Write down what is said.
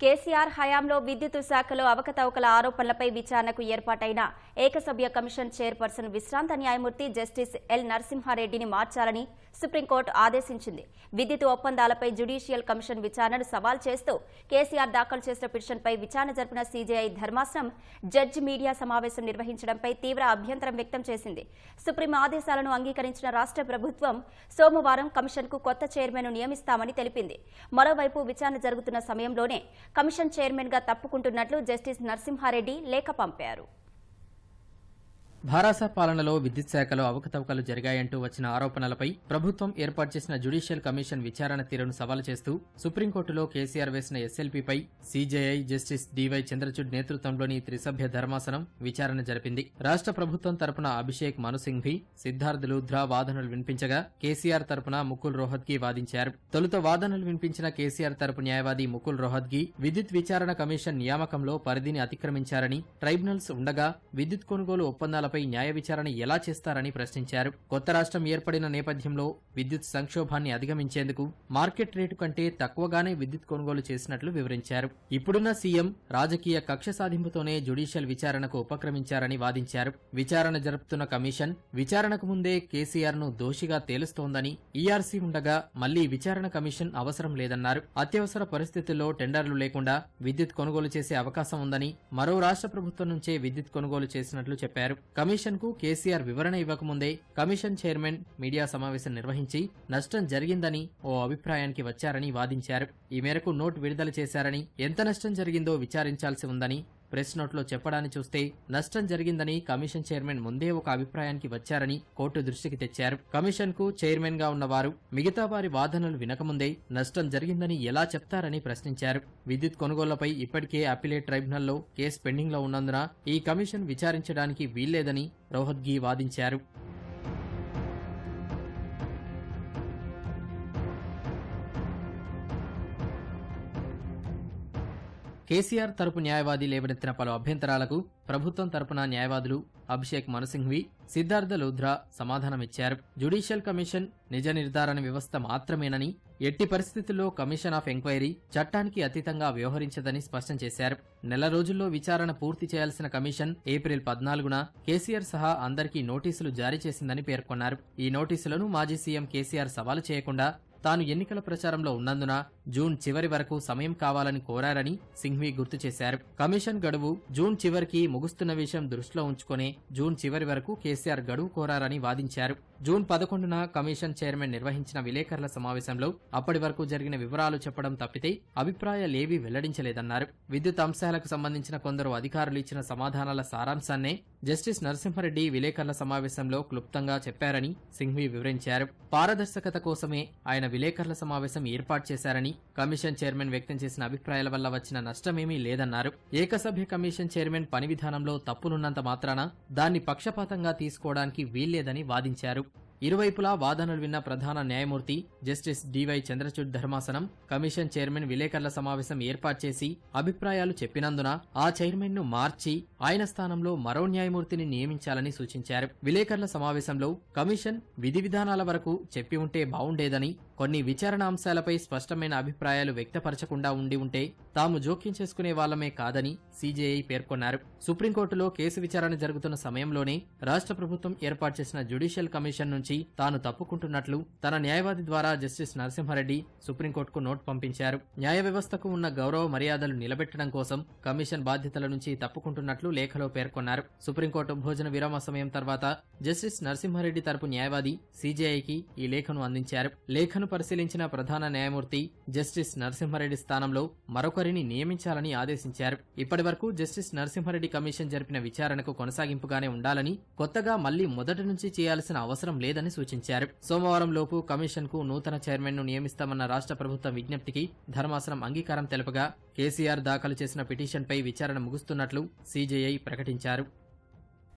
కేసీఆర్ హయాంలో విద్యుత్ శాఖలో అవకతవకల ఆరోపణలపై విచారణకు ఏర్పాటైన ఏకసభ్య కమిషన్ చైర్పర్సన్ విశ్రాంత న్యాయమూర్తి జస్టిస్ ఎల్ నరసింహారెడ్డిని మార్చాలని సుప్రీంకోర్టు ఆదేశించింది. విద్యుత్ ఒప్పందాలపై జ్యుడిషియల్ కమిషన్ విచారణను సవాల్ చేస్తూ కేసీఆర్ దాఖలు చేసిన పిటిషన్పై విచారణ జరిపిన సీజేఐ ధర్మాసనం జడ్జి మీడియా సమావేశం నిర్వహించడంపై తీవ్ర అభ్యంతరం వ్యక్తం చేసింది. సుప్రీం ఆదేశాలను అంగీకరించిన రాష్ట్ర ప్రభుత్వం సోమవారం కమిషన్కు కొత్త చైర్మన్ను నియమిస్తామని తెలిపింది. మరోవైపు విచారణ జరుగుతున్న సమయంలోనే కమిషన్ చైర్మన్ గా తప్పుకుంటున్నట్లు జస్టిస్ నరసింహారెడ్డి లేఖ పంపారు. భారాస పాలనలో విద్యుత్ శాఖలో అవకతవకలు జరిగాయంటూ వచ్చిన ఆరోపణలపై ప్రభుత్వం ఏర్పాటు చేసిన జ్యుడిషియల్ కమిషన్ విచారణ తీరును సవాలు చేస్తూ సుప్రీంకోర్టులో కేసీఆర్ వేసిన ఎస్ఎల్పీపై సీజేఐ జస్టిస్ డివై చంద్రచూడ్ నేతృత్వంలోని త్రిసభ్య ధర్మాసనం విచారణ జరిపింది. రాష్ట్ర ప్రభుత్వం తరపున అభిషేక్ మను సింఘ్వి, సిద్ధార్థ్ లూథ్రా వాదనలు వినిపించగా కేసీఆర్ తరపున ముకుల్ రోహత్గి వాదించారు. తొలుత వాదనలు వినిపించిన కేసీఆర్ తరపు న్యాయవాది ముకుల్ రోహత్గి విద్యుత్ విచారణ కమిషన్ నియామకంలో పరిధిని అతిక్రమించారని, ట్రైబ్యునల్స్ ఉండగా విద్యుత్ కొనుగోలు ఒప్పందాల న్యాయ విచారణ ఎలా చేస్తారని ప్రశ్నించారు. కొత్త రాష్ట్రం ఏర్పడిన నేపథ్యంలో విద్యుత్ సంక్షోభాన్ని అధిగమించేందుకు మార్కెట్ రేటు కంటే తక్కువగానే విద్యుత్ కొనుగోలు చేసినట్లు వివరించారు. ఇప్పుడున్న సీఎం రాజకీయ కక్ష సాధింపుతోనే జ్యుడిషియల్ విచారణకు ఉపక్రమించారని వాదించారు. విచారణ జరుపుతున్న కమిషన్ విచారణకు ముందే కేసీఆర్ ను దోషిగా తేలుస్తోందని, ఈఆర్సీ ఉండగా మళ్లీ విచారణ కమిషన్ అవసరం లేదన్నారు. అత్యవసర పరిస్థితుల్లో టెండర్లు లేకుండా విద్యుత్ కొనుగోలు చేసే అవకాశం ఉందని, మరో రాష్ట్ర ప్రభుత్వం నుంచే విద్యుత్ కొనుగోలు చేసినట్లు చెప్పారు. కమిషన్ కు కేసీఆర్ వివరణ ఇవ్వకముందే కమిషన్ చైర్మన్ మీడియా సమావేశం నిర్వహించి నష్టం జరిగిందని ఓ అభిప్రాయానికి వచ్చారని వాదించారు. ఈ మేరకు నోట్ విడుదల చేశారని, ఎంత నష్టం జరిగిందో విచారించాల్సి ఉందని ప్రెస్ నోట్లో చెప్పడాన్ని చూస్తే నష్టం జరిగిందని కమిషన్ చైర్మన్ ముందే ఒక అభిప్రాయానికి వచ్చారని కోర్టు దృష్టికి తెచ్చారు. కమిషన్ కు చైర్మన్ గా ఉన్నవారు మిగతా వారి వాదనలు వినకముందే నష్టం జరిగిందని ఎలా చెప్తారని ప్రశ్నించారు. విద్యుత్ కొనుగోళ్లపై ఇప్పటికే అప్పీలేట్ ట్రైబ్యునల్లో కేసు పెండింగ్ లో ఉన్నందున ఈ కమిషన్ విచారించడానికి వీల్లేదని రోహత్గి వాదించారు. కేసీఆర్ తరపు న్యాయవాది లేవనెత్తిన పలు అభ్యంతరాలకు ప్రభుత్వం తరపున న్యాయవాదులు అభిషేక్ మను సింఘ్వి, సిద్ధార్థ లూథ్రా సమాధానమిచ్చారు. జ్యుడిషియల్ కమిషన్ నిజ నిర్ధారణ వ్యవస్థ మాత్రమేనని, ఎట్టి పరిస్థితుల్లో కమిషన్ ఆఫ్ ఎంక్వైరీ చట్టానికి అతీతంగా వ్యవహరించదని స్పష్టం చేశారు. నెల రోజుల్లో విచారణ పూర్తి చేయాల్సిన కమిషన్ ఏప్రిల్ 14న కేసీఆర్ సహా అందరికీ నోటీసులు జారీ చేసిందని పేర్కొన్నారు. ఈ నోటీసులను మాజీ సీఎం కేసీఆర్ సవాలు చేయకుండా తాను ఎన్నికల ప్రచారంలో ఉన్నందున జూన్ చివరి వరకు సమయం కావాలని కోరారని సింఘ్వి గుర్తు చేశారు. కమిషన్ గడువు జూన్ చివరికి ముగుస్తున్న విషయం దృష్టిలో ఉంచుకునే జూన్ చివరి వరకు కేసీఆర్ గడువు కోరారని వాదించారు. జూన్ 11న కమిషన్ చైర్మన్ నిర్వహించిన విలేకరుల సమావేశంలో అప్పటి వరకు జరిగిన వివరాలు చెప్పడం తప్పితే అభిప్రాయాలేవీ వెల్లడించలేదన్నారు. విద్యుత్ అంశాలకు సంబంధించిన కొందరు అధికారులు ఇచ్చిన సమాధానాల సారాంశాన్నే జస్టిస్ నరసింహారెడ్డి విలేకరుల సమావేశంలో క్లుప్తంగా చెప్పారని సింఘ్వి వివరించారు. పారదర్శకత కోసమే ఆయన విలేకరుల సమావేశం ఏర్పాటు చేశారని, కమిషన్ చైర్మన్ వ్యక్తం చేసిన అభిప్రాయాల వల్ల వచ్చిన నష్టమేమీ లేదన్నారు. ఏకసభ్య కమిషన్ చైర్మన్ పని విధానంలో తప్పునున్నంత మాత్రాన దాన్ని పక్షపాతంగా తీసుకోవడానికి వీల్లేదని వాదించారు. ఇరువైపులా వాదనలు విన్న ప్రధాన న్యాయమూర్తి జస్టిస్ డివై చంద్రచూడ్ ధర్మాసనం కమిషన్ చైర్మన్ విలేకరుల సమావేశం ఏర్పాటు చేసి అభిప్రాయాలు చెప్పినందున ఆ చైర్మన్ ను మార్చి ఆయన స్థానంలో మరో న్యాయమూర్తిని నియమించాలని సూచించారు. విలేకరుల సమావేశంలో కమిషన్ విధి విధానాల వరకు చెప్పి ఉంటే బావుండేదని, కొన్ని విచారణ అంశాలపై స్పష్టమైన అభిప్రాయాలు వ్యక్తపరచకుండా ఉండి ఉంటే తాము జోక్యం చేసుకునే వాళ్లమే కాదని సీజేఐ పేర్కొన్నారు. సుప్రీంకోర్టులో కేసు విచారణ జరుగుతున్న సమయంలోనే రాష్ట్ర ప్రభుత్వం ఏర్పాటు చేసిన జ్యుడిషియల్ కమిషన్ నుంచి తాను తప్పుకుంటున్నట్లు తన న్యాయవాది ద్వారా జస్టిస్ నరసింహారెడ్డి సుప్రీంకోర్టుకు నోట్ పంపించారు. న్యాయ వ్యవస్థకు ఉన్న గౌరవ మర్యాదలు నిలబెట్టడం కోసం కమిషన్ బాధ్యతల నుంచి తప్పుకుంటున్నట్లు లేఖలో పేర్కొన్నారు. సుప్రీంకోర్టు భోజన విరామ సమయం తర్వాత జస్టిస్ నరసింహారెడ్డి తరపు న్యాయవాది సీజేఐకి ఈ లేఖను అందించారు. లేఖను పరిశీలించిన ప్రధాన న్యాయమూర్తి జస్టిస్ నరసింహారెడ్డి స్థానంలో మరొకరిని నియమించాలని ఆదేశించారు. ఇప్పటి వరకు జస్టిస్ నరసింహారెడ్డి కమిషన్ జరిపిన విచారణకు కొనసాగింపుగానే ఉండాలని, కొత్తగా మళ్లీ మొదటి నుంచి చేయాల్సిన అవసరం లేదని సూచించారు. సోమవారం లోపు కమిషన్ కు నూతన చైర్మన్ ను నియమిస్తామన్న రాష్ట్ర ప్రభుత్వ విజ్ఞప్తికి ధర్మాసనం అంగీకారం తెలపగా కేసీఆర్ దాఖలు చేసిన పిటిషన్పై విచారణ ముగుస్తున్నట్లు సీజేఐ ప్రకటించారు.